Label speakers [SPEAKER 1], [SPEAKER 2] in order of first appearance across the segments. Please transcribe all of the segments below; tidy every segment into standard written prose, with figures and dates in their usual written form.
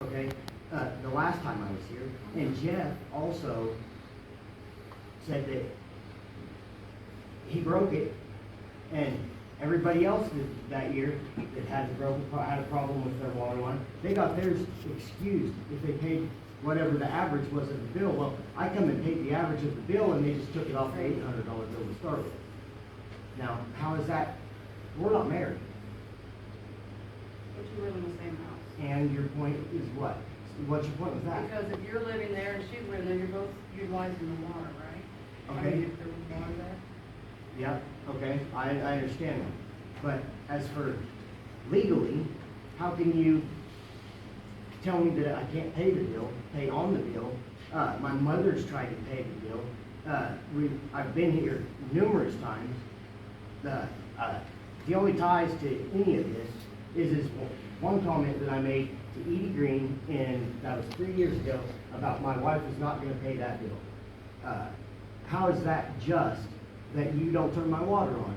[SPEAKER 1] okay, the last time I was here, and Jeff also said that he broke it, and everybody else that year that had a problem with their water line, they got theirs excused if they paid whatever the average was of the bill. Well, I come and paid the average of the bill, and they just took it off the $800 bill to start with. Now, how is that? We're not married.
[SPEAKER 2] But you live in the same house.
[SPEAKER 1] And your point is what? What's your point with that?
[SPEAKER 2] Because if you're living there and she's living there, you're both utilizing the water, right?
[SPEAKER 1] Okay.
[SPEAKER 2] I mean, if there was water there.
[SPEAKER 1] Yeah, okay, I understand that. But as for legally, how can you tell me that I can't pay the bill, pay on the bill? My mother's tried to pay the bill. I've been here numerous times. The only ties to any of this is one comment that I made to Edie Green, and that was 3 years ago, about my wife was not gonna pay that bill. How is that just that you don't turn my water on?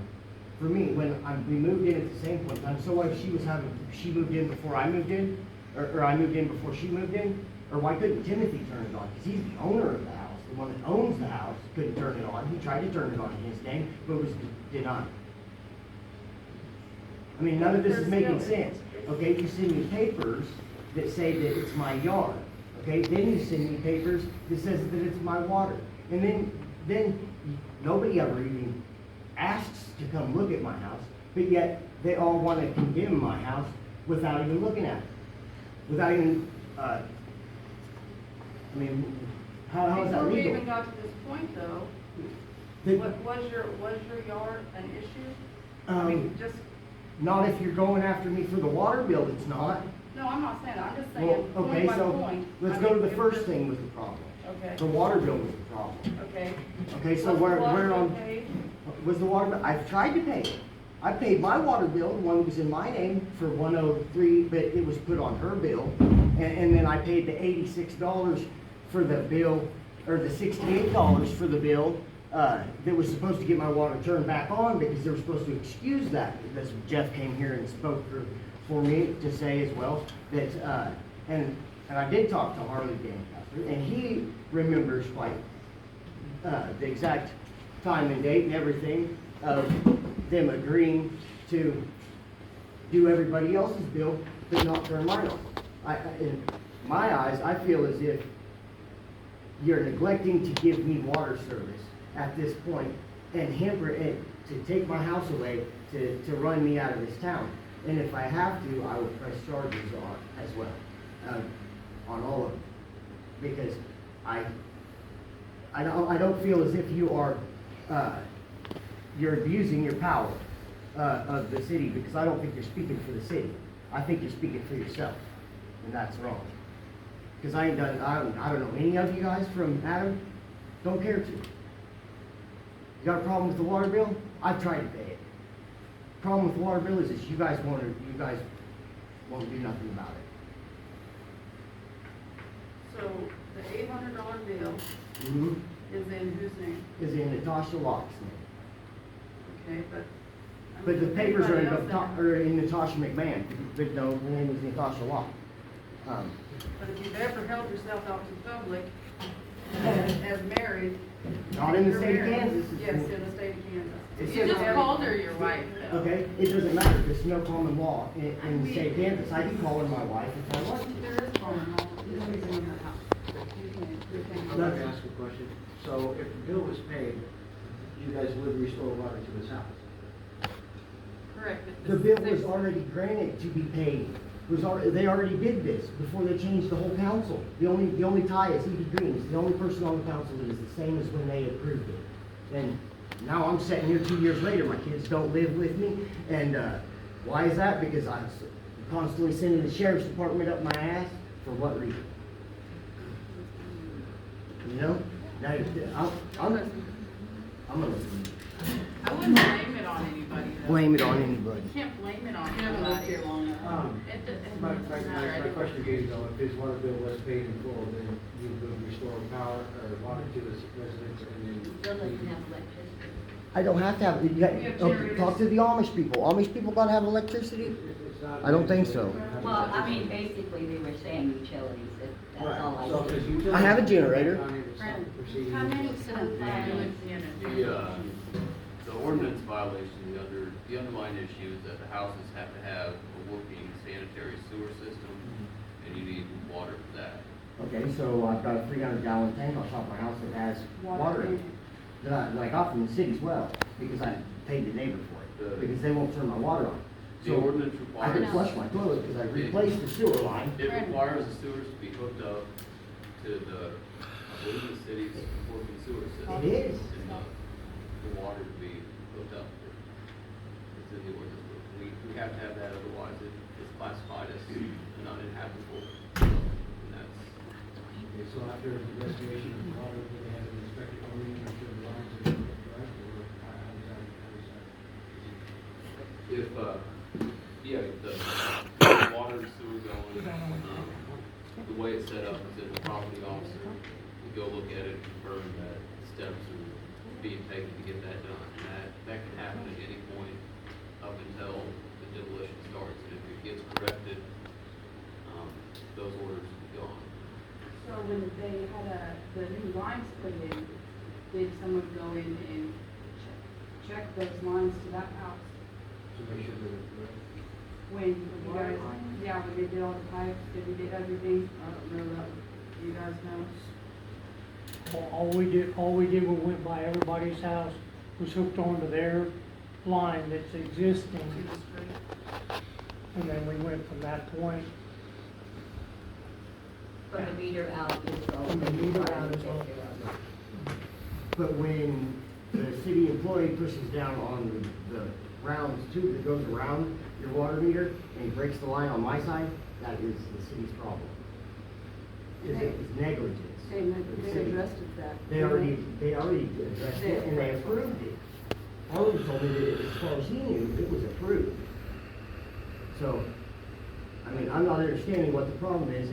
[SPEAKER 1] For me, when we moved in at the same point in time, so what if she moved in before I moved in? Or I moved in before she moved in? Or why couldn't Timothy turn it on? Because he's the owner of the house, the one that owns the house, couldn't turn it on. He tried to turn it on in his name, but was denied. I mean, none of this is making sense. Okay, you send me papers that say that it's my yard. Okay, then you send me papers that says that it's my water. And then nobody ever even asks to come look at my house, but yet they all want to condemn my house without even looking at it. Without even, I mean, how is that
[SPEAKER 2] Before we
[SPEAKER 1] legal?
[SPEAKER 2] even got to this point though, was your yard an issue? I mean, just,
[SPEAKER 1] Not if you're going after me for the water bill, it's not.
[SPEAKER 2] no, I'm not saying that, I'm just
[SPEAKER 1] Well,
[SPEAKER 2] saying,
[SPEAKER 1] okay,
[SPEAKER 2] point by
[SPEAKER 1] so
[SPEAKER 2] point.
[SPEAKER 1] let's
[SPEAKER 2] I
[SPEAKER 1] go to
[SPEAKER 2] mean,
[SPEAKER 1] the
[SPEAKER 2] if
[SPEAKER 1] first
[SPEAKER 2] this-
[SPEAKER 1] thing with the problem.
[SPEAKER 2] Okay,
[SPEAKER 1] The water bill was the problem.
[SPEAKER 2] okay.
[SPEAKER 1] Okay, so
[SPEAKER 2] Was the
[SPEAKER 1] where
[SPEAKER 2] water bill
[SPEAKER 1] on,
[SPEAKER 2] paid?
[SPEAKER 1] was the water bill? I've tried to pay it. I paid my water bill, the one that was in my name, for 103, but it was put on her bill. And then I paid the $86 for the bill, or the $68 for the bill, that was supposed to get my water turned back on because they were supposed to excuse that. Because Jeff came here and spoke for me to say as well that, and I did talk to Harley Dancaster, and he remembers quite the exact time and date and everything of them agreeing to do everybody else's bill, but not turn mine on. In my eyes, I feel as if you're neglecting to give me water service at this point, and to take my house away to run me out of this town. And if I have to, I will press charges on as well, on all of them, because I don't feel as if you are you're abusing your power of the city, because I don't think you're speaking for the city. I think you're speaking for yourself, and that's wrong. Because I don't know any of you guys from Adam, don't care to. You got a problem with the water bill? I've tried to pay it. Problem with the water bill is this: you guys won't do nothing about it.
[SPEAKER 2] So the $800 bill
[SPEAKER 1] Mm-hmm.
[SPEAKER 2] is in whose name?
[SPEAKER 1] Is in Natasha Locke's name.
[SPEAKER 2] Okay, but. I
[SPEAKER 1] But
[SPEAKER 2] mean,
[SPEAKER 1] the papers are
[SPEAKER 2] everybody else
[SPEAKER 1] in Natasha McMahon, but no, her name is Natasha Locke.
[SPEAKER 2] But if you've ever held yourself out to the public as married.
[SPEAKER 1] Not in the
[SPEAKER 2] you're
[SPEAKER 1] state of
[SPEAKER 2] married.
[SPEAKER 1] Kansas.
[SPEAKER 2] Yes, in the state of Kansas.
[SPEAKER 1] It
[SPEAKER 3] You
[SPEAKER 1] says-
[SPEAKER 3] just called her your wife, though.
[SPEAKER 1] Okay, it doesn't matter, there's no common law in the state of Kansas. I can call her my wife if I want to.
[SPEAKER 2] There is common law. You're living in her house. You
[SPEAKER 4] I'd
[SPEAKER 2] can.
[SPEAKER 4] like to ask a question. So if the bill was paid, you guys would restore water to his house?
[SPEAKER 3] Correct. but
[SPEAKER 1] The bill
[SPEAKER 3] this-
[SPEAKER 1] was already granted to be paid. They already did this before they changed the whole council. The only tie is Edie Green. He's the only person on the council that is the same as when they approved it. And now I'm sitting here 2 years later, my kids don't live with me, and why is that? Because I'm constantly sending the sheriff's department up my ass. For what reason? You know? Now, I'm gonna
[SPEAKER 3] I wouldn't blame it on anybody, though.
[SPEAKER 1] blame it on anybody.
[SPEAKER 3] You can't blame it on
[SPEAKER 2] You haven't lived
[SPEAKER 3] anybody.
[SPEAKER 2] here long enough.
[SPEAKER 3] It
[SPEAKER 4] My
[SPEAKER 3] doesn't matter.
[SPEAKER 4] my question to you, though, if his water bill was paid in full, then you would restore power or water to his residents and then.
[SPEAKER 1] I don't have to have,
[SPEAKER 2] have
[SPEAKER 1] okay, talk to the Amish people. Amish people gotta have electricity?
[SPEAKER 4] It's It's not.
[SPEAKER 1] I don't think so.
[SPEAKER 5] Well, I mean, basically, they were saying utilities, that's all I
[SPEAKER 4] So,
[SPEAKER 5] said.
[SPEAKER 4] 'cause utilities-
[SPEAKER 1] I have a generator.
[SPEAKER 4] County would stop the proceeding.
[SPEAKER 6] How many
[SPEAKER 7] The ordinance violation, the underlying issue is that the houses have to have a working sanitary sewer system, and you need water for that.
[SPEAKER 1] Okay, so I've got a 300-gallon tank on top of my house that has water in it. That I got from the city's well, because I paid the neighbor for it, because they won't turn my water on.
[SPEAKER 7] The
[SPEAKER 1] So
[SPEAKER 7] ordinance
[SPEAKER 1] I could
[SPEAKER 7] requires,
[SPEAKER 1] flush my toilet because I replaced the sewer line.
[SPEAKER 7] it requires the sewers to be hooked up to I believe the city's working sewer system.
[SPEAKER 1] It is.
[SPEAKER 7] And the water to be hooked up. It's in the ordinance. We have to have that, otherwise it's classified as non-inhabitable. And that's,
[SPEAKER 4] Okay, so after the investigation of the water, they have an inspector come in, make sure the lines are correct, or how does that?
[SPEAKER 7] if, yeah, the water and sewer going, the way it's set up is that the property officer will go look at it and confirm that steps are being taken to get that done. And that can happen at any point up until the demolition starts. And if it gets corrected, those orders will be gone.
[SPEAKER 2] So when they had the new lines put in, did someone go in and check those lines to that house?
[SPEAKER 4] To make sure that it's correct.
[SPEAKER 2] When you guys, yeah, when they did all the pipes, did we did everything? I don't know that, you guys know?
[SPEAKER 8] Well, all we did, we went by everybody's house, was hooked onto their line that's
[SPEAKER 2] To
[SPEAKER 8] existing,
[SPEAKER 2] the street?
[SPEAKER 8] and then we went from that point.
[SPEAKER 5] From the meter out is all.
[SPEAKER 8] From the meter out is all.
[SPEAKER 1] But when the city employee pushes down on the rounds tube that goes around your water meter and he breaks the line on my side, that is the city's problem. It's negligence.
[SPEAKER 2] They addressed that.
[SPEAKER 1] They already addressed it and they approved it. Howard told me that as far as he knew, it was approved. So, I mean, I'm not understanding what the problem is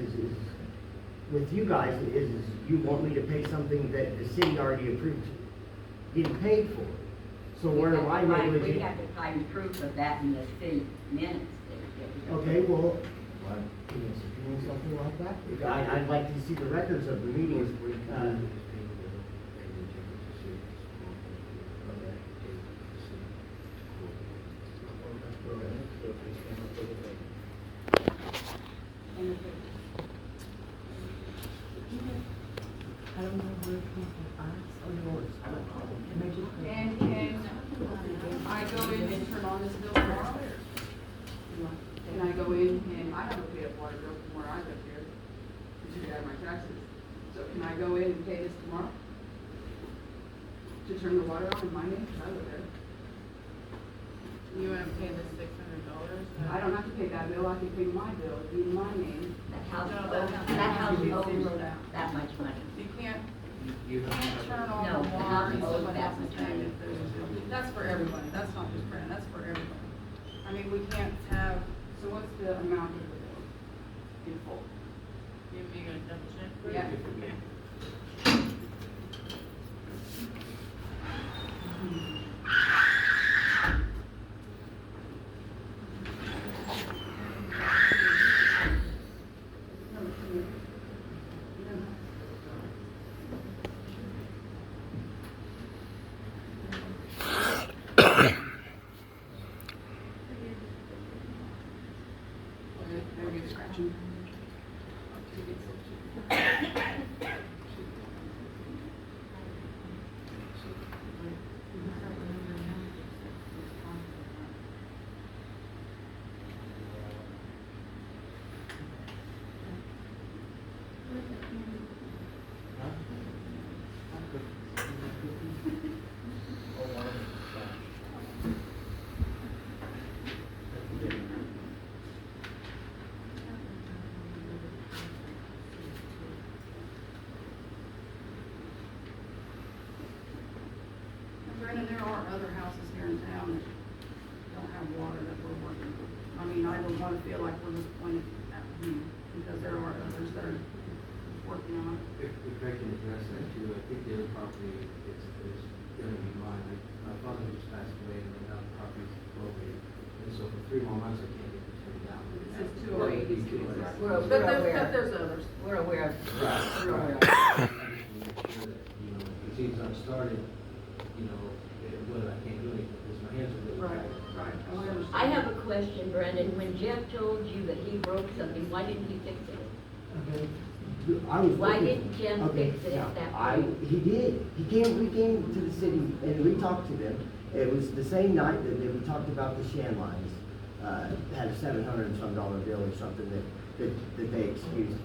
[SPEAKER 1] with you guys is you want me to pay something that the city already approved getting paid for. So where am I
[SPEAKER 5] We
[SPEAKER 1] negligent?
[SPEAKER 5] have to find proof of that in the city minutes.
[SPEAKER 1] Okay, well, can you subpoena something like that? I'd like to see the records of the meetings.
[SPEAKER 6] I don't know where it came from, us or yours. Can I just?
[SPEAKER 2] And can I go in and turn on this bill tomorrow? Can I go in and, I haven't paid a water bill from where I live here, to take out my taxes. So can I go in and pay this tomorrow? To turn the water on in my name, because I live there.
[SPEAKER 3] You wanna pay the $600?
[SPEAKER 2] I don't have to pay that bill, I can pay my bill, it'd be in my name.
[SPEAKER 5] That house,
[SPEAKER 3] No,
[SPEAKER 5] that house
[SPEAKER 2] you
[SPEAKER 5] owes
[SPEAKER 2] zero that.
[SPEAKER 5] that much money.
[SPEAKER 2] You can't,
[SPEAKER 4] You have to
[SPEAKER 2] can't
[SPEAKER 4] have
[SPEAKER 2] turn
[SPEAKER 4] a-
[SPEAKER 2] on
[SPEAKER 5] No,
[SPEAKER 2] the
[SPEAKER 5] the
[SPEAKER 2] water
[SPEAKER 5] house
[SPEAKER 2] and
[SPEAKER 5] owes
[SPEAKER 2] someone
[SPEAKER 5] that
[SPEAKER 2] else is
[SPEAKER 5] much
[SPEAKER 2] paying
[SPEAKER 5] money.
[SPEAKER 2] if there's a bill. That's for everybody, that's not just Brandon, that's for everybody. I mean, we can't have, so what's the amount of the bill in full?
[SPEAKER 3] You gonna double check? for it?
[SPEAKER 2] Yeah. Maybe it's scratching. Brandon, there are other houses here in town that don't have water that we're working on. I mean, I don't wanna feel like we're just pointing at you, because there are others that are working on it.
[SPEAKER 4] If I can address that too, I think the other property is gonna be mine. My father just passed away and now the property's located. And so for 3 more months, I can't get the
[SPEAKER 2] It says 208.
[SPEAKER 5] We're
[SPEAKER 2] But there's,
[SPEAKER 5] aware.
[SPEAKER 2] but there's others.
[SPEAKER 5] We're aware of, we're aware of.
[SPEAKER 4] I just wanna make sure that, you know, if things aren't started, you know, whether I can't do anything, because my hands are really
[SPEAKER 2] Right,
[SPEAKER 4] tied.
[SPEAKER 2] right. Oh, I understand.
[SPEAKER 5] I have a question, Brandon. When Jeff told you that he broke something, why didn't he fix it?
[SPEAKER 1] I was
[SPEAKER 5] Why
[SPEAKER 1] working-
[SPEAKER 5] didn't Jim
[SPEAKER 1] okay,
[SPEAKER 5] fix it
[SPEAKER 1] now,
[SPEAKER 5] at that
[SPEAKER 1] I,
[SPEAKER 5] point?
[SPEAKER 1] he did. We came to the city and we talked to them. It was the same night that we talked about the Shan lines. Had a $700 and some bill or something that they excused.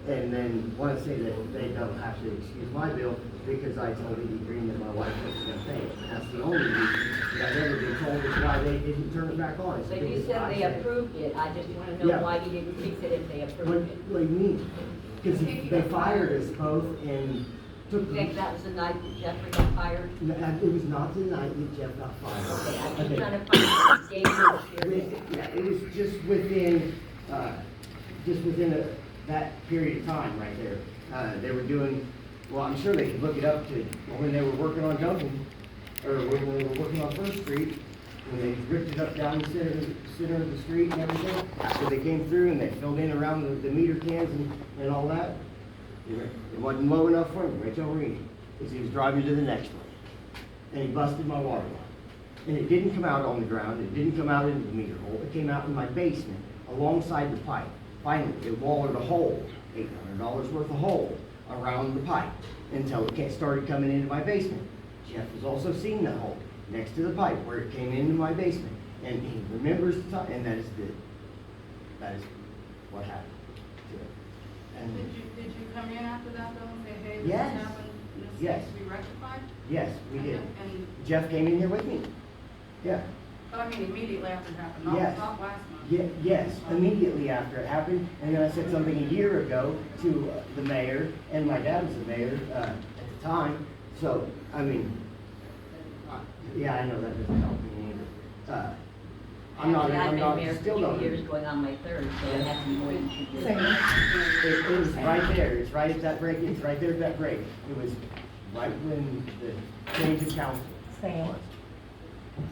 [SPEAKER 1] And then want to say that they don't have to excuse my bill because I told the green that my wife was going to pay. That's the only reason that I've ever been told is why they didn't turn it back on. It's
[SPEAKER 5] But you
[SPEAKER 1] because
[SPEAKER 5] said
[SPEAKER 1] I
[SPEAKER 5] they approved it. I just wanna know
[SPEAKER 1] Yeah.
[SPEAKER 5] why you didn't fix it if they
[SPEAKER 1] What,
[SPEAKER 5] approved it.
[SPEAKER 1] what do you mean? Because they fired us both and took.
[SPEAKER 5] You think that was the night that Jeffrey got fired?
[SPEAKER 1] No, it was not the night that Jeff got fired.
[SPEAKER 5] Okay, I'm just
[SPEAKER 1] Okay.
[SPEAKER 5] trying to find the game period.
[SPEAKER 1] Yeah, it was just within that period of time right there. They were doing, well, I'm sure they could look it up to, when they were working on Duncan, or when they were working on First Street, when they ripped it up down the center of the street and everything, after they came through and they filled in around the meter cans and all that, it wasn't low enough for him, Rachel Marini, because he was driving to the next one. And he busted my water line. And it didn't come out on the ground, it didn't come out into the meter hole, it came out in my basement, alongside the pipe. Finally, it wallered a hole, $800 worth of hole, around the pipe, until it started coming into my basement. Jeff was also seeing that hole, next to the pipe, where it came into my basement. And he remembers the time, and that is what happened to it. And
[SPEAKER 2] Did you come in after that though and say, hey, this
[SPEAKER 1] Yes.
[SPEAKER 2] happened, this
[SPEAKER 1] Yes.
[SPEAKER 2] needs to be rectified?
[SPEAKER 1] yes, we did.
[SPEAKER 2] And,
[SPEAKER 1] Jeff came in here with me. Yeah.
[SPEAKER 2] but I mean immediately after it happened, not,
[SPEAKER 1] Yes.
[SPEAKER 2] not last month.
[SPEAKER 1] Yes, immediately after it happened, and then I said something a year ago to the mayor, and my dad was the mayor at the time, so, I mean, yeah, I know that doesn't help me either. I'm
[SPEAKER 5] Actually, I've
[SPEAKER 1] not,
[SPEAKER 5] been
[SPEAKER 1] still
[SPEAKER 5] there
[SPEAKER 1] don't.
[SPEAKER 5] for 2 years, going on my third, so it has to be more than 2 years.
[SPEAKER 1] It was right there, it's right at that break, it's right there at that break. It was right when the change of council was.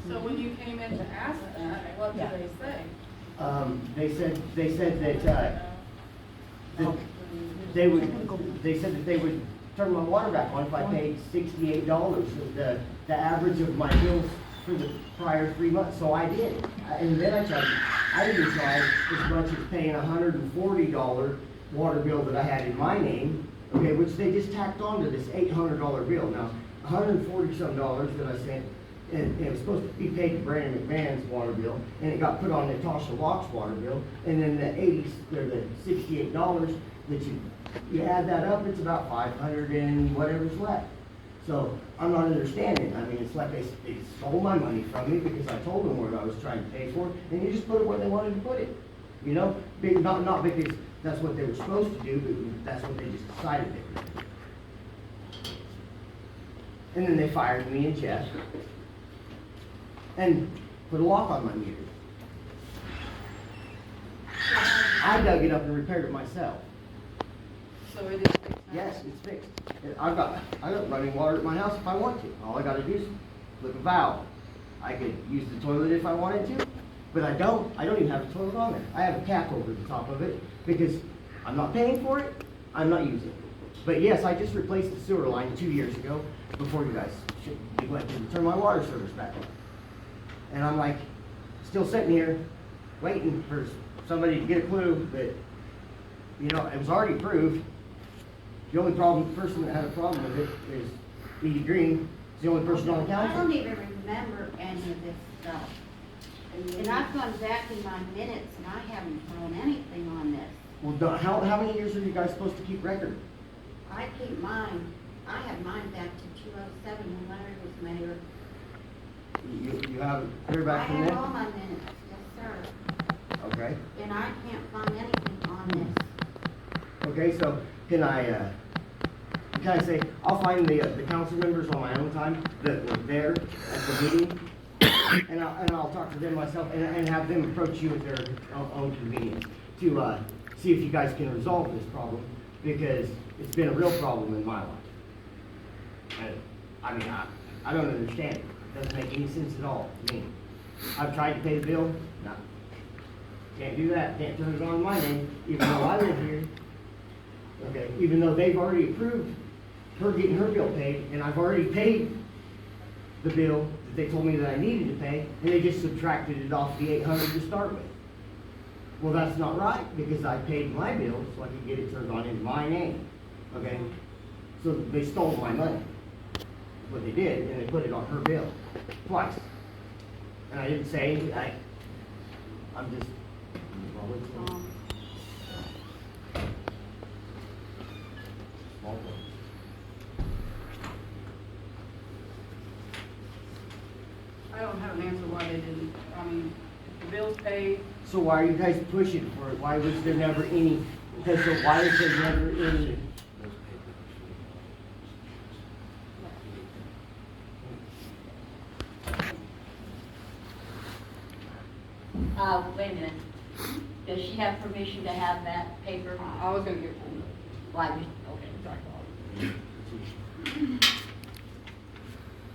[SPEAKER 2] So when you came in to ask that, what did they say?
[SPEAKER 1] They said that they said that they would turn my water back on if I paid $68, the average of my bills for the prior 3 months, so I did. And then I didn't charge as much as paying a $140 water bill that I had in my name, okay, which they just tacked on to this $800 bill. Now, $140 some that I sent, and it was supposed to be paid to Brandon McMahon's water bill, and it got put on Natasha Locke's water bill, and then the $68 that you add that up, it's about 500 and whatever's left. So I'm not understanding. I mean, it's like they stole my money from me because I told them what I was trying to pay for, and you just put it where they wanted to put it. You know, not because that's what they were supposed to do, but that's what they just decided they were doing. And then they fired me and Jeff and put a lock on my meter. I dug it up and repaired it myself.
[SPEAKER 2] So it is fixed now?
[SPEAKER 1] Yes, it's fixed. I got running water at my house if I want to. All I gotta do is flip a valve. I could use the toilet if I wanted to, but I don't. I don't even have a toilet on there. I have a cap over the top of it because I'm not paying for it. I'm not using it. But yes, I just replaced the sewer line 2 years ago before you guys neglected to turn my water service back on. And I'm like, still sitting here waiting for somebody to get a clue that, you know, it was already approved. The only person that had a problem with it is Edie Green. It's the only person on the
[SPEAKER 9] I don't
[SPEAKER 1] council.
[SPEAKER 9] even remember any of this stuff. And I've gone back in my minutes and I haven't thrown anything on this.
[SPEAKER 1] Well, how many years are you guys supposed to keep record?
[SPEAKER 9] I keep mine, I have mine back to 2007 when Larry was mayor.
[SPEAKER 1] You have it clear back from
[SPEAKER 9] I have all
[SPEAKER 1] then?
[SPEAKER 9] my minutes, yes, sir.
[SPEAKER 1] Okay.
[SPEAKER 9] And I can't find anything on this.
[SPEAKER 1] Okay, so can I say, I'll find the council members on my own time that were there at the meeting, and I'll talk to them myself and have them approach you at their own convenience to see if you guys can resolve this problem, because it's been a real problem in my life. I mean, I don't understand it. It doesn't make any sense at all to me. I've tried to pay the bill, Can't do that, can't turn it on in my name, even though I live here. Okay, even though they've already approved her getting her bill paid, and I've already paid the bill that they told me that I needed to pay, and they just subtracted it off the 800 to start with. Well, that's not right, because I paid my bill so I could get it turned on in my name, okay? So they stole my money, what they did, and they put it on her bill, twice. And I didn't say anything, I'm just. Small one.
[SPEAKER 2] I don't have an answer why they didn't, I mean, if the bill's paid,
[SPEAKER 1] So why are you guys pushing for it? Why was there never any, because so why is there never any?
[SPEAKER 5] Wait a minute. Does she have permission to have that paper?
[SPEAKER 2] I was gonna get one.
[SPEAKER 5] Why, okay, sorry.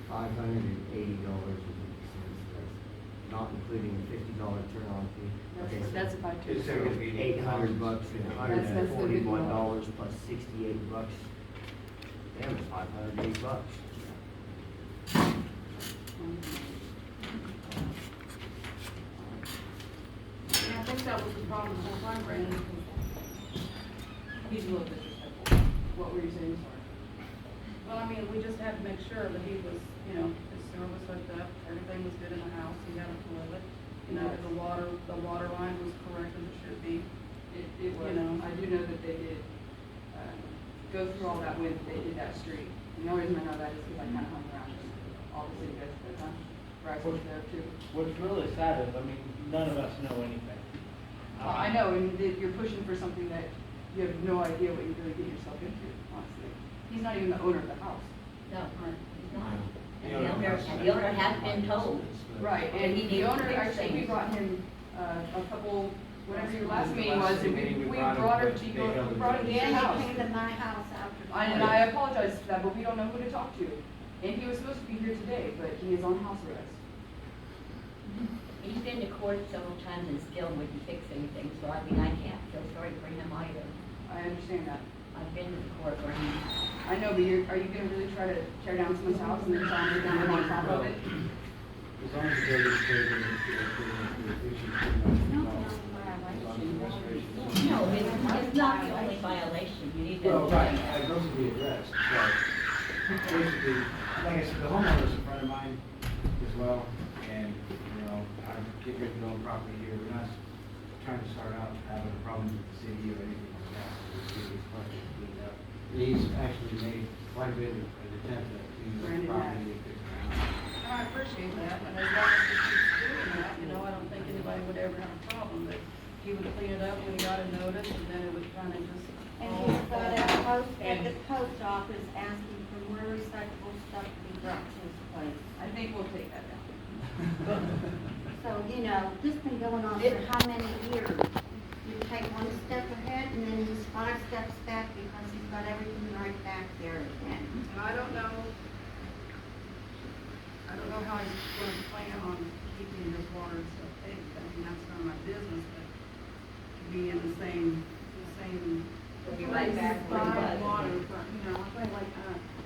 [SPEAKER 1] $580, not including the $50 turn-on fee. Okay, so
[SPEAKER 2] That's if I took.
[SPEAKER 4] It's gonna be
[SPEAKER 1] $800 and
[SPEAKER 2] That's the big
[SPEAKER 1] $141 plus $68. Damn, it's $580.
[SPEAKER 2] And I think that was the problem the whole time, Brandon. He's a little disrespectful. What were you saying, sorry?
[SPEAKER 3] Well, I mean, we just had to make sure that he was, you know, his sewer was hooked up, everything was good in the house, he had a toilet. You know, the water line was correct as it should be.
[SPEAKER 2] It was,
[SPEAKER 3] You know.
[SPEAKER 2] I do know that they did, go through all that when they did that street. And the only reason I know that is because I kind of hung around all the city guys at the time. Bryce was there too.
[SPEAKER 10] What's really sad is, I mean, none of us know anything.
[SPEAKER 2] I know, and you're pushing for something that you have no idea what you're gonna get yourself into, honestly. He's not even the owner of the house.
[SPEAKER 5] No, he's not.
[SPEAKER 4] The
[SPEAKER 5] And
[SPEAKER 4] owner
[SPEAKER 5] the owner has been told.
[SPEAKER 2] Right,
[SPEAKER 5] That
[SPEAKER 2] and
[SPEAKER 5] he
[SPEAKER 2] the
[SPEAKER 5] needs to
[SPEAKER 2] owner,
[SPEAKER 5] fix
[SPEAKER 2] actually, we
[SPEAKER 5] things.
[SPEAKER 2] brought him, a couple, whatever your last
[SPEAKER 4] The
[SPEAKER 2] meeting
[SPEAKER 4] last
[SPEAKER 2] was, and
[SPEAKER 4] meeting
[SPEAKER 2] we
[SPEAKER 4] we brought him,
[SPEAKER 2] brought her
[SPEAKER 4] but
[SPEAKER 2] to
[SPEAKER 4] they
[SPEAKER 2] go,
[SPEAKER 4] held
[SPEAKER 2] we
[SPEAKER 4] it
[SPEAKER 2] brought him to your
[SPEAKER 9] Yeah,
[SPEAKER 2] house.
[SPEAKER 9] he came to my house after.
[SPEAKER 2] And I apologize for that, but we don't know who to talk to. And he was supposed to be here today, but he is on house arrest.
[SPEAKER 5] He's been to court several times and still wouldn't fix anything, so I mean, I can't feel sorry for him either.
[SPEAKER 2] I understand that.
[SPEAKER 5] I've been to the court where he,
[SPEAKER 2] I know, but are you gonna really try to tear down someone's house and then tell them you're gonna live on top of it?
[SPEAKER 4] As long as they're just paid, then we should pretty much resolve.
[SPEAKER 5] no, it's not the only violation, you need to.
[SPEAKER 4] Well, right, those will be addressed, but basically, like I said, the homeowner's a friend of mine as well, and, you know, I get rid of my own property here, we're not trying to start out having a problem with the city or anything like that. It's project to clean up. He's actually made quite a bit of an attempt to clean up the property and fix the house.
[SPEAKER 3] I appreciate that, and as long as he keeps doing that, you know, I don't think anybody would ever have a problem, but he would clean it up when he got a notice, and then it would kind of just.
[SPEAKER 9] And he's got at the post office asking for more recyclable stuff to be brought to his place.
[SPEAKER 2] I think we'll take that down.
[SPEAKER 9] So, you know, this has been going on for how many years? You take one step ahead and then he's 5 steps back because he's got everything right back there again.
[SPEAKER 3] And I don't know how he's gonna plan on keeping his water and stuff paid, I mean, that's none of my business, but to be in the same.
[SPEAKER 5] Be right back where he
[SPEAKER 3] Buy
[SPEAKER 5] was.
[SPEAKER 3] water, but, you know, I feel like,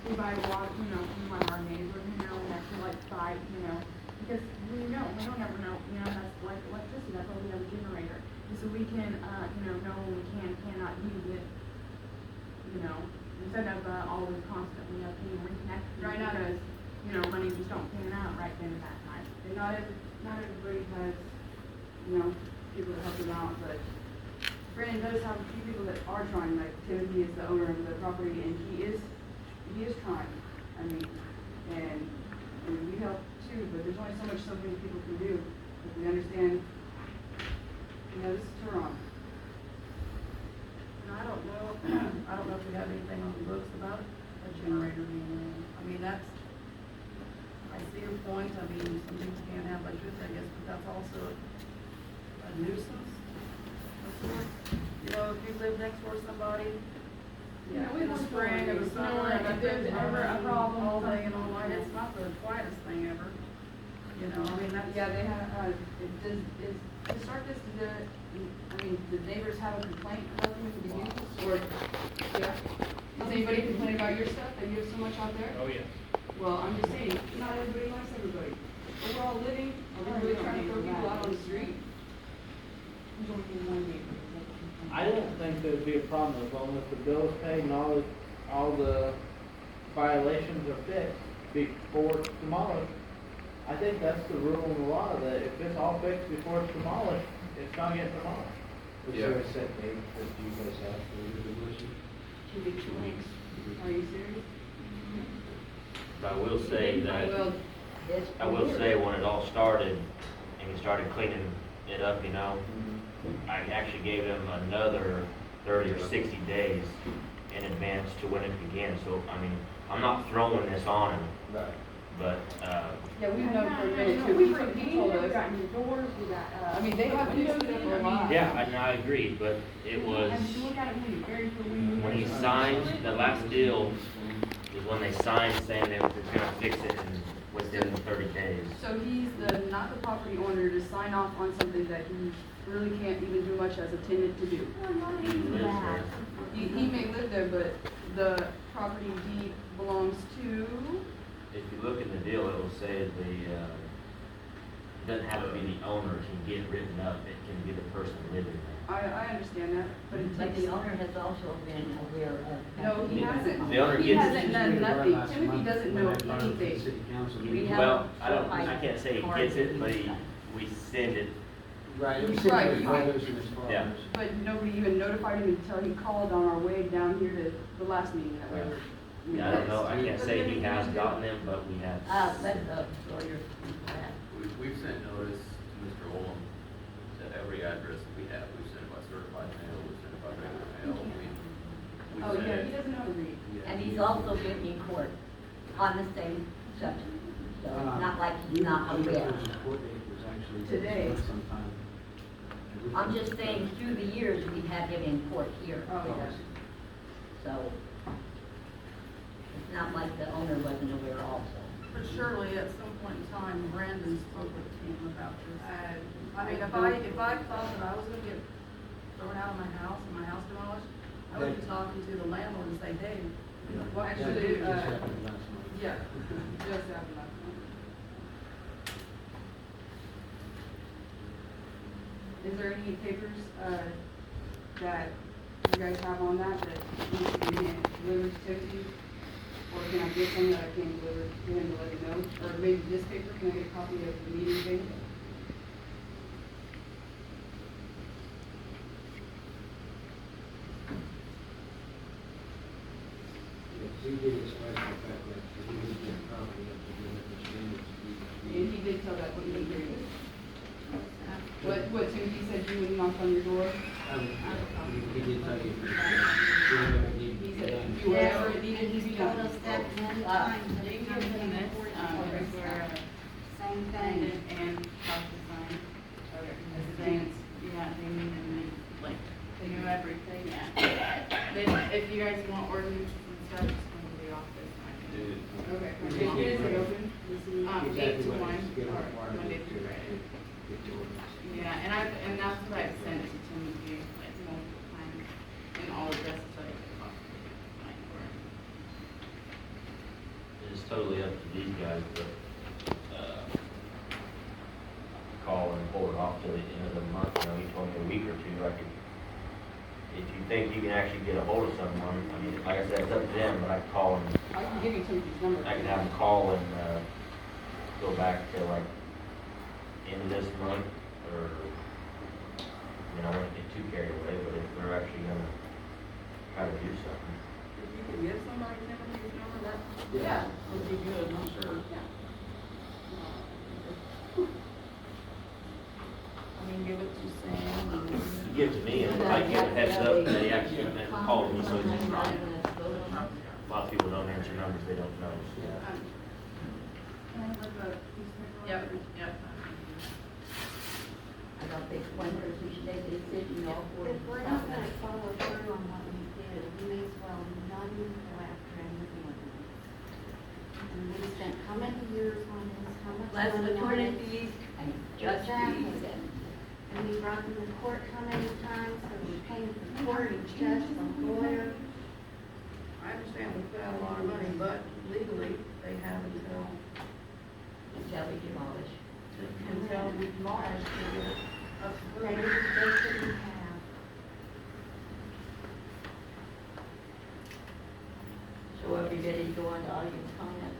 [SPEAKER 3] we buy water, you know, from like our neighbor, you know, and that's like five, you know, because we don't ever know, you know, that's like electricity, that's why we have a generator. And so we can, you know when we cannot use it, you know, instead of, always constantly, being reconnected.
[SPEAKER 2] Right now,
[SPEAKER 3] Because, you know, money just don't pan out right then at that time.
[SPEAKER 2] And not everybody has, you know, people to help them out, but Brandon does have a few people that are trying, like Timothy is the owner of the property, and he is trying. I mean, and we help too, but there's only so much some of these people can do. If we understand, you know, this is Turon.
[SPEAKER 3] And I don't know if we have anything on the books about a generator being in. I mean, I see your point, I mean, some things can't have electricity, I guess, but that's also a nuisance of sorts. You know, if you live next door to somebody,
[SPEAKER 2] Yeah, we
[SPEAKER 3] in the
[SPEAKER 2] want
[SPEAKER 3] spring or the summer, and if there's ever a problem, all day and all night, it's not the quietest thing ever. You know, I mean, that's.
[SPEAKER 2] Yeah, they have, it does, it's to start this, I mean, did neighbors have a complaint about them in the beginning? Or, yeah? Does anybody complain about your stuff, that you have so much out there?
[SPEAKER 10] Oh, yeah.
[SPEAKER 2] Well, I'm just saying, not everybody likes everybody. But we're all living, are we really trying to throw people out on the street?
[SPEAKER 10] I don't think there'd be a problem as long as the bill is paid and all the violations are fixed before it's demolished. I think that's the rule in the law, that if it's all fixed before it's demolished, it's gonna get demolished.
[SPEAKER 4] Was there a set date that you guys have for your demolition?
[SPEAKER 5] 2 weeks weeks.
[SPEAKER 2] Are you serious?
[SPEAKER 11] I will say that,
[SPEAKER 5] It's
[SPEAKER 11] I will
[SPEAKER 5] weird.
[SPEAKER 11] say when it all started and we started cleaning it up, you know, I actually gave them another 30 or 60 days in advance to when it began. So, I mean, I'm not throwing this on them,
[SPEAKER 4] Right.
[SPEAKER 11] but,
[SPEAKER 2] Yeah, we've known for a minute too.
[SPEAKER 3] We
[SPEAKER 2] He
[SPEAKER 3] put
[SPEAKER 2] told
[SPEAKER 3] heat, we
[SPEAKER 2] us.
[SPEAKER 3] got new doors, we got,
[SPEAKER 2] I mean, they have
[SPEAKER 3] windows
[SPEAKER 2] fixed it
[SPEAKER 3] in,
[SPEAKER 2] up a lot.
[SPEAKER 11] yeah, I agree, but it was,
[SPEAKER 3] And you look at it when you bury for when
[SPEAKER 11] when he signed, the last deal was when they signed saying they were gonna fix it in within 30 days.
[SPEAKER 2] So he's not the property owner to sign off on something that he really can't even do much as a tenant to do.
[SPEAKER 11] He lives there.
[SPEAKER 2] He may live there, but the property deed belongs to,
[SPEAKER 11] If you look in the deal, it will say it doesn't have to be the owner can get written up, it can be the person living there.
[SPEAKER 2] I understand that, but it
[SPEAKER 5] But
[SPEAKER 2] takes.
[SPEAKER 5] the owner has also been aware of.
[SPEAKER 2] No, he hasn't.
[SPEAKER 11] The owner
[SPEAKER 2] He
[SPEAKER 11] gets-
[SPEAKER 2] hasn't done nothing. Timothy doesn't know anything.
[SPEAKER 4] City council
[SPEAKER 5] We
[SPEAKER 4] meeting.
[SPEAKER 5] have-
[SPEAKER 11] Well, I can't say he gets it, but we send it.
[SPEAKER 4] Right, it was
[SPEAKER 2] Right,
[SPEAKER 4] sitting with
[SPEAKER 2] you-
[SPEAKER 4] brothers and his fathers.
[SPEAKER 11] Yeah.
[SPEAKER 2] But nobody even notified him until he called on our way down here to the last meeting that we were.
[SPEAKER 11] Yeah, I don't know, I can't say he has gotten them, but we have.
[SPEAKER 5] Let the lawyer speak to that.
[SPEAKER 7] We've sent notice to Mr. Olam to every address that we have. We've sent it by certified mail, we've sent it by regular mail. We've
[SPEAKER 2] Oh,
[SPEAKER 7] sent
[SPEAKER 2] yeah,
[SPEAKER 7] it-
[SPEAKER 2] he doesn't know how to read.
[SPEAKER 7] Yeah.
[SPEAKER 5] And he's also been in court on the same subject. So it's not like he's not
[SPEAKER 4] We-
[SPEAKER 5] aware.
[SPEAKER 4] the court date was actually
[SPEAKER 2] Today.
[SPEAKER 4] sometime.
[SPEAKER 5] I'm just saying, through the years, we've had him in court here.
[SPEAKER 2] Oh, yeah.
[SPEAKER 5] So it's not like the owner wasn't aware also.
[SPEAKER 12] But surely at some point in time, Brandon spoke with him about this.
[SPEAKER 2] I mean,
[SPEAKER 12] if I thought that I was gonna get thrown out of my house and my house demolished, I would be talking to the landlord and say, hey,
[SPEAKER 2] Well,
[SPEAKER 4] Yeah,
[SPEAKER 2] actually,
[SPEAKER 4] it just happened last month.
[SPEAKER 2] yeah, just happened last month. Is there any papers, that you guys have on that needs to be delivered to Timothy? Or can I get some that I can deliver to him to let him know? Or maybe this paper, can I get a copy of the meeting date?
[SPEAKER 4] We did express the fact that we would get a copy of the different standards.
[SPEAKER 2] And he did tell that when he was here. What Timothy said you would knock on your door?
[SPEAKER 4] He did tell you. Whatever
[SPEAKER 2] He
[SPEAKER 4] needed to be
[SPEAKER 2] said,
[SPEAKER 4] done.
[SPEAKER 2] do whatever it needed to
[SPEAKER 9] He's
[SPEAKER 2] be
[SPEAKER 9] told
[SPEAKER 2] done.
[SPEAKER 9] us that many times,
[SPEAKER 12] You
[SPEAKER 9] every
[SPEAKER 12] can
[SPEAKER 9] time
[SPEAKER 12] give
[SPEAKER 9] we
[SPEAKER 12] him
[SPEAKER 9] get
[SPEAKER 12] this,
[SPEAKER 9] report,
[SPEAKER 12] right where,
[SPEAKER 9] same
[SPEAKER 12] sign it
[SPEAKER 9] thing.
[SPEAKER 12] and copy the sign.
[SPEAKER 2] Okay.
[SPEAKER 12] Advance, yeah, they need to make, like, they know everything, yeah. Then if you guys want ordinances and stuff, just come to the office. and I can do it.
[SPEAKER 2] Okay. Is it open?
[SPEAKER 12] Eight to
[SPEAKER 4] Exactly what
[SPEAKER 12] one,
[SPEAKER 4] it's given
[SPEAKER 12] or
[SPEAKER 4] required
[SPEAKER 12] Monday
[SPEAKER 4] to
[SPEAKER 12] through Friday.
[SPEAKER 4] get the ordinance.
[SPEAKER 12] Yeah, and that's what I've sent to Timothy, like, multiple times, in all addresses that I could possibly find for him.
[SPEAKER 11] It's totally up to these guys, but, call and pull it off till the end of the month, you know, he told me a week or two, I could, if you think you can actually get a hold of someone, I mean, like I said, it's up to them, but I could call and,
[SPEAKER 2] I can give you Timothy's number.
[SPEAKER 11] I can have them call and, go back to like, end of this month, or, you know, I wouldn't get too carried away, but if we're actually gonna try to do something.
[SPEAKER 12] If you could give somebody Timothy's number, that
[SPEAKER 2] Yeah.
[SPEAKER 12] would be good, I'm sure. I mean, give it to Sam and.
[SPEAKER 11] You give it to me, and I give a heads up, and they actually call me, so it's just right. A lot of people don't answer numbers they don't know, so.
[SPEAKER 12] Can I have like a piece of paper? Yep.
[SPEAKER 5] I don't think when we should make a decision, all four.
[SPEAKER 9] If we're not gonna follow through on what we did, we may as well not even go after anything. And we spent how many years on this, how much
[SPEAKER 5] Less
[SPEAKER 9] money on
[SPEAKER 5] attorney
[SPEAKER 9] it?
[SPEAKER 5] fees and judge
[SPEAKER 9] Exactly.
[SPEAKER 5] fees and.
[SPEAKER 9] And brought them to court how many times, so we paid the court, the judge, the lawyer.
[SPEAKER 2] I understand we put out a lot of money, but legally, they have until
[SPEAKER 5] we demolish.
[SPEAKER 2] we demolish to get it up to
[SPEAKER 9] They
[SPEAKER 2] code.
[SPEAKER 9] couldn't have.
[SPEAKER 5] So are we ready to go on to audience comment?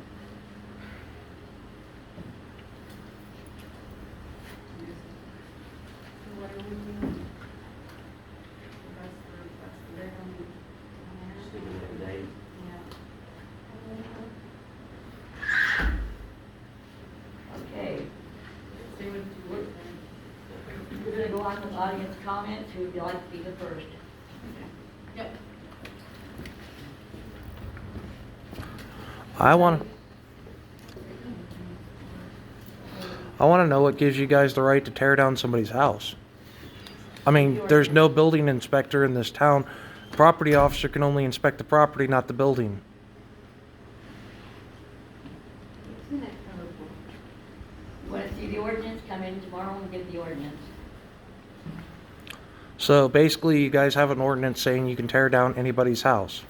[SPEAKER 2] So what are we doing? That's the day on the.
[SPEAKER 11] Just leave it at today.
[SPEAKER 5] Okay. See what you work. We're gonna go on with audience comments. Who would like to be the first?
[SPEAKER 2] Yep.
[SPEAKER 13] I want to know what gives you guys the right to tear down somebody's house. I mean, there's no building inspector in this town. Property officer can only inspect the property, not the building.
[SPEAKER 9] Isn't it terrible?
[SPEAKER 5] You wanna see the ordinance? Come in tomorrow and get the ordinance.
[SPEAKER 13] So basically, you guys have an ordinance saying you can tear down anybody's house.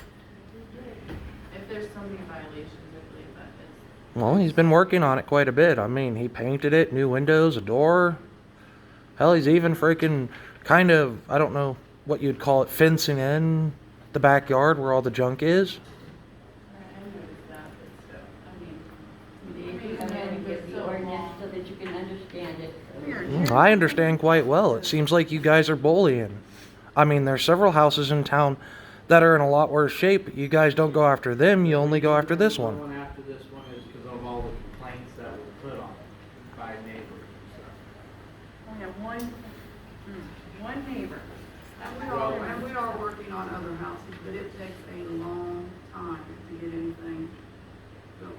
[SPEAKER 12] If there's so many violations, I believe that is.
[SPEAKER 13] Well, he's been working on it quite a bit. I mean, he painted it, new windows, a door. Hell, he's even freaking kind of, I don't know what you'd call it, fencing in the backyard where all the junk is.
[SPEAKER 12] I noticed that, but still, I mean.
[SPEAKER 5] You need to come in and get the ordinance so that you can understand it.
[SPEAKER 13] I understand quite well. It seems like you guys are bullying. I mean, there's several houses in town that are in a lot worse shape. You guys don't go after them, you only go after this one.
[SPEAKER 10] Going after this one is because of all the complaints that were put on it by neighbors and stuff.
[SPEAKER 3] We have one neighbor.
[SPEAKER 2] And we are working on other houses, but it takes a long time to get anything built.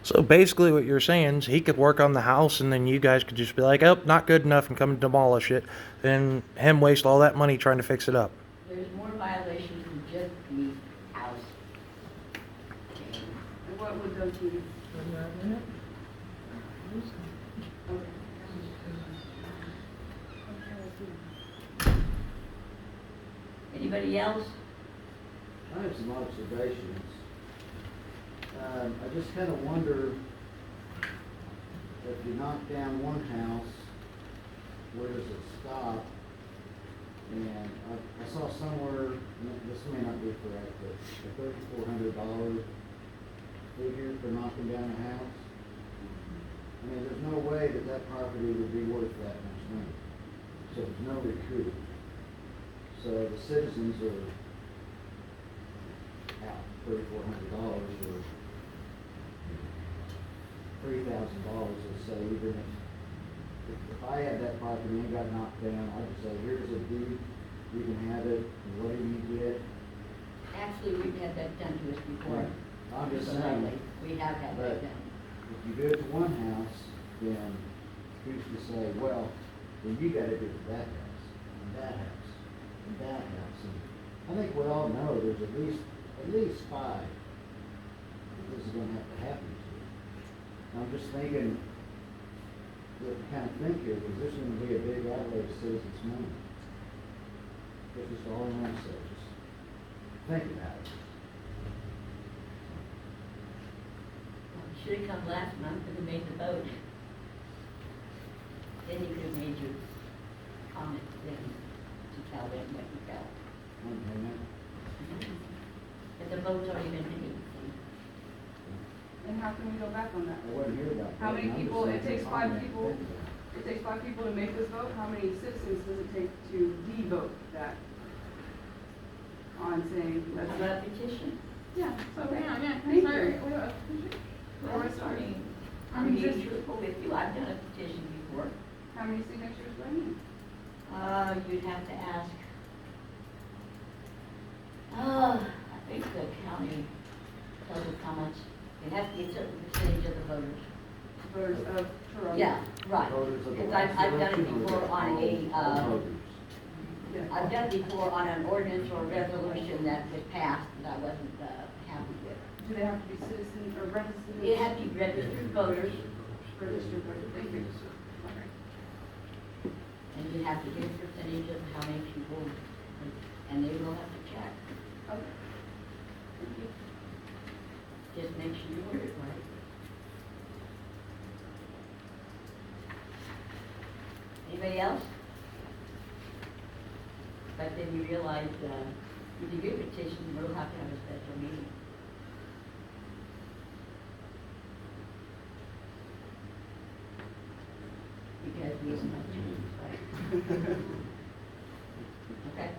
[SPEAKER 13] So basically what you're saying is he could work on the house and then you guys could just be like, oh, not good enough, and come demolish it, and him waste all that money trying to fix it up.
[SPEAKER 5] There's more violations than just the house.
[SPEAKER 2] And what would those be?
[SPEAKER 5] Anybody else?
[SPEAKER 14] I have some observations. I just kind of wonder if you knock down one house, where does it stop? And I saw somewhere, and this may not be correct, but a $3,400 figure for knocking down a house. I mean, there's no way that that property would be worth that much money. So there's no recoup. So the citizens are out $3,400 or $3,000, let's say, even if I had that property and got knocked down, I'd say, here's a deed, you can have it, and whatever you get.
[SPEAKER 5] Actually, we've had that done to us before.
[SPEAKER 14] I'm just
[SPEAKER 5] So
[SPEAKER 14] saying,
[SPEAKER 5] lately, we have had
[SPEAKER 14] but
[SPEAKER 5] that done.
[SPEAKER 14] if you do it to one house, then who's to say, well, then you gotta do it to that house, and that house, and that house, and I think we all know there's at least 5 that this is gonna have to happen to. I'm just thinking, what to kind of think here, is this gonna be a big outlay to citizens' money? That's just all I want to say, just think about it.
[SPEAKER 5] Should have come last month and made the vote. Then you could have made your comments then to tell them what you felt.
[SPEAKER 14] Okay,
[SPEAKER 5] But the vote's already been made.
[SPEAKER 2] And how can we go back on that?
[SPEAKER 14] I wasn't here about that.
[SPEAKER 2] How many
[SPEAKER 14] and I'm just
[SPEAKER 2] people, it
[SPEAKER 14] thinking
[SPEAKER 2] takes
[SPEAKER 14] on
[SPEAKER 2] 5
[SPEAKER 14] that
[SPEAKER 2] people,
[SPEAKER 14] thing.
[SPEAKER 2] it takes 5 people to make this vote? How many citizens does it take to de-vote that? On saying,
[SPEAKER 5] That's
[SPEAKER 2] that's
[SPEAKER 5] not a petition.
[SPEAKER 2] yeah,
[SPEAKER 3] So,
[SPEAKER 2] okay.
[SPEAKER 3] yeah,
[SPEAKER 2] Thank
[SPEAKER 3] sorry,
[SPEAKER 2] you.
[SPEAKER 3] we have a-
[SPEAKER 5] Well, sorry.
[SPEAKER 3] I
[SPEAKER 5] I'm
[SPEAKER 3] mean,
[SPEAKER 5] being
[SPEAKER 3] just-
[SPEAKER 5] truthful with you. I've done a petition before.
[SPEAKER 2] How many signatures do I need?
[SPEAKER 5] You'd have to ask. I think the county tells us how much, it has to be a certain percentage of the voters.
[SPEAKER 2] Voters of Turon?
[SPEAKER 5] Yeah, right.
[SPEAKER 14] Voters of the
[SPEAKER 5] Because
[SPEAKER 14] last
[SPEAKER 5] I've done it
[SPEAKER 14] election or
[SPEAKER 5] before
[SPEAKER 14] the
[SPEAKER 5] on
[SPEAKER 14] all voters?
[SPEAKER 2] Yeah.
[SPEAKER 5] I've done it before on an ordinance or resolution that was passed that I wasn't happy with.
[SPEAKER 2] Do they have to be citizen or registered?
[SPEAKER 5] It had to be registered voters.
[SPEAKER 2] Registered voters, thank you. Okay.
[SPEAKER 5] And you have to get a percentage of how many people, and they will have to check.
[SPEAKER 2] Okay. Thank you.
[SPEAKER 5] Just make sure you word it right. Anybody else? But then you realize, if you do petition, we'll have to have a special meeting. Because we have much to do, right? Okay.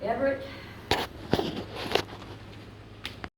[SPEAKER 5] Everett,